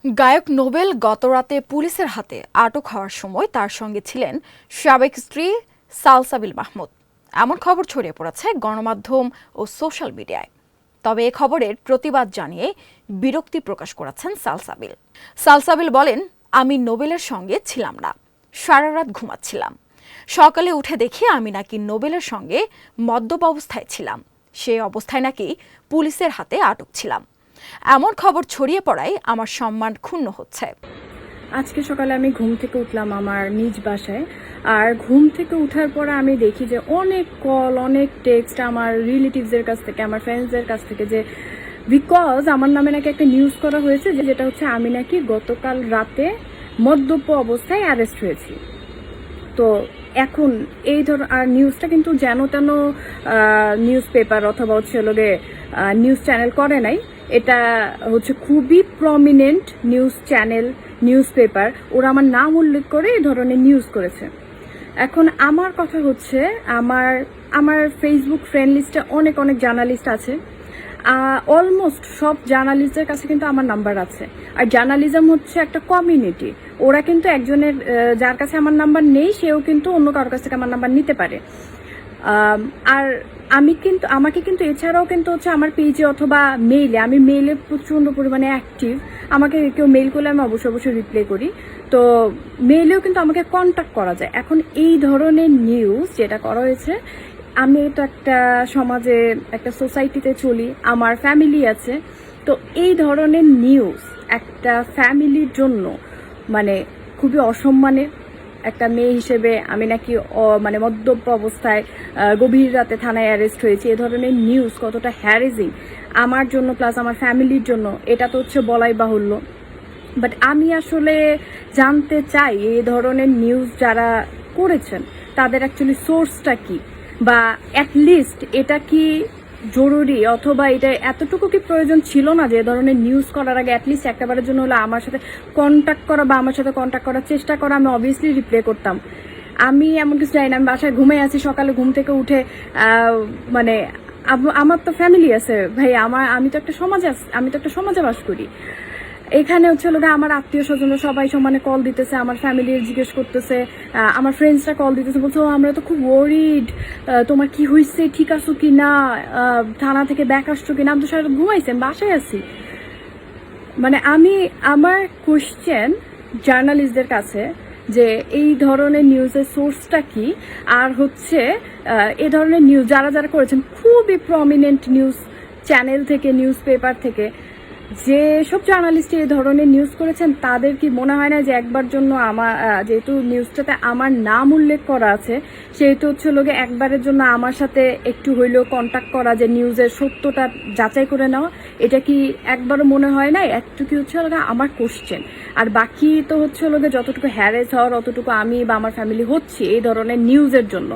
গায়ক নোবেল গতরাতে পুলিশের হাতে আটক হওয়ার সময় তার সঙ্গে ছিলেন সাবেক স্ত্রী সালসাবিল মাহমুদ। এমন খবর ছড়িয়ে পড়েছে গণমাধ্যম ও সোশ্যাল মিডিয়ায়। তবে এ খবরের প্রতিবাদ জানিয়ে বিরক্তি প্রকাশ করেছেন সালসাবিল। সালসাবিল বলেন, আমি নোবেলের সঙ্গে ছিলাম না, সারা রাত ঘুমাচ্ছিলাম। সকালে উঠে দেখি আমি নাকি নোবেলের সঙ্গে মদ্যপ অবস্থায় ছিলাম। সেই অবস্থায় নাকি পুলিশের হাতে আটক ছিলাম। এমন খবর ছড়িয়ে পড়ায় আমার সম্মান ক্ষুণ্ণ হচ্ছে। আজকে সকালে আমি ঘুম থেকে উঠলাম আমার নিজ বাসায়। আর ঘুম থেকে উঠার পরে আমি দেখি যে অনেক কল, অনেক টেক্সট আমার রিলেটিভসের কাছ থেকে, আমার ফ্রেন্ডসদের কাছ থেকে, যে বিকজ আমার নামে নাকি একটা নিউজ করা হয়েছে যেটা হচ্ছে আমি নাকি গতকাল রাতে মদ্যপ অবস্থায় অ্যারেস্ট হয়েছি। তো এখন এই আর নিউজটা কিন্তু যেন তেন নিউজ পেপার অথবা হচ্ছে লোকে নিউজ চ্যানেল করে নাই। এটা হচ্ছে খুবই prominent news channel, news paper, ওরা আমার নাম উল্লেখ করে এই ধরনের নিউজ করেছে। এখন আমার কথা হচ্ছে, আমার ফেসবুক ফ্রেন্ড লিস্টে অনেক অনেক জার্নালিস্ট আছে। অলমোস্ট সব জার্নালিস্টদের কাছে কিন্তু আমার নাম্বার আছে। আর জার্নালিজম হচ্ছে একটা কমিউনিটি, ওরা কিন্তু একজনের যার কাছে আমার নাম্বার নেই সেও কিন্তু অন্য কারোর কাছ থেকে আমার নাম্বার নিতে পারে। আর আমাকে কিন্তু এছাড়াও কিন্তু হচ্ছে আমার পেজে অথবা মেইলে, আমি মেইলে প্রচণ্ড পরিমাণে অ্যাক্টিভ। আমাকে কেউ মেইল করলে আমি অবশ্যই রিপ্লাই করি। তো মেইলেও কিন্তু আমাকে কন্ট্যাক্ট করা যায়। এখন এই ধরনের নিউজ যেটা করা হয়েছে, আমি তো একটা সমাজে, একটা সোসাইটিতে চলি, আমার ফ্যামিলি আছে। তো এই ধরনের নিউজ একটা ফ্যামিলির জন্য মানে খুবই অসম্মানের। একটা মেয়ে হিসেবে আমি নাকি মানে মদ্যপ অবস্থায় গভীর রাতে থানায় অ্যারেস্ট হয়েছি, এ ধরনের নিউজ কতটা হ্যারেজিং আমার জন্য প্লাস আমার ফ্যামিলির জন্য, এটা তো হচ্ছে বলাই বাহুল্য। বাট আমি আসলে জানতে চাই এই ধরনের নিউজ যারা করেছেন তাদের অ্যাকচুয়ালি সোর্সটা কি, বা অ্যাটলিস্ট এটা কি জরুরি অথবা এটা এতটুকু কি প্রয়োজন ছিল না যে ধরনের নিউজ করার আগে অ্যাটলিস্ট একটাবারের জন্য হলে আমার সাথে কন্ট্যাক্ট করা বা আমার সাথে কন্ট্যাক্ট করার চেষ্টা করা। আমি অবভিয়াসলি রিপ্লাই করতাম। আমি এমন কিছু চাই না, আমি বাসায় ঘুমিয়ে আছি, সকালে ঘুম থেকে উঠে মানে আমার তো ফ্যামিলি আছে ভাই, আমি তো একটা সমাজে বাস করি। এখানে হচ্ছে লোক আমার আত্মীয় স্বজনরা সবাই সমানে কল দিতেছে, আমার ফ্যামিলির জিজ্ঞেস করতেছে, আমার ফ্রেন্ডসরা কল দিতেছে, বলছে আমরা তো খুব ওয়ারিড, তোমার কি হয়েছে, ঠিক আছো কি না, থানা থেকে ব্যাক আসছো কিনা। আমি তো সারা ঘুমাইছি, আমি বাসায় আছি। মানে আমার কোশ্চেন জার্নালিস্টদের কাছে যে এই ধরনের নিউজের সোর্সটা কি, আর হচ্ছে এই ধরনের নিউজ যারা যারা করেছেন খুবই প্রমিনেন্ট নিউজ চ্যানেল থেকে, নিউজ পেপার থেকে, যে সব জার্নালিস্ট এই ধরনের নিউজ করেছেন, তাদের কি মনে হয় না যে একবার জন্য যেহেতু নিউজটাতে আমার নাম উল্লেখ করা আছে, সেহেতু হচ্ছে লোকে একবারের জন্য আমার সাথে একটু হইলেও কন্ট্যাক্ট করা, যে নিউজের সত্যটা যাচাই করে নেওয়া, এটা কি একবারও মনে হয় না? একটু কি হচ্ছে লোকে আমার কোশ্চেন। আর বাকি তো হচ্ছে লোকে যতটুকু হ্যারেস হওয়ার অতটুকু আমি বা আমার ফ্যামিলি হচ্ছে এই ধরনের নিউজের জন্য।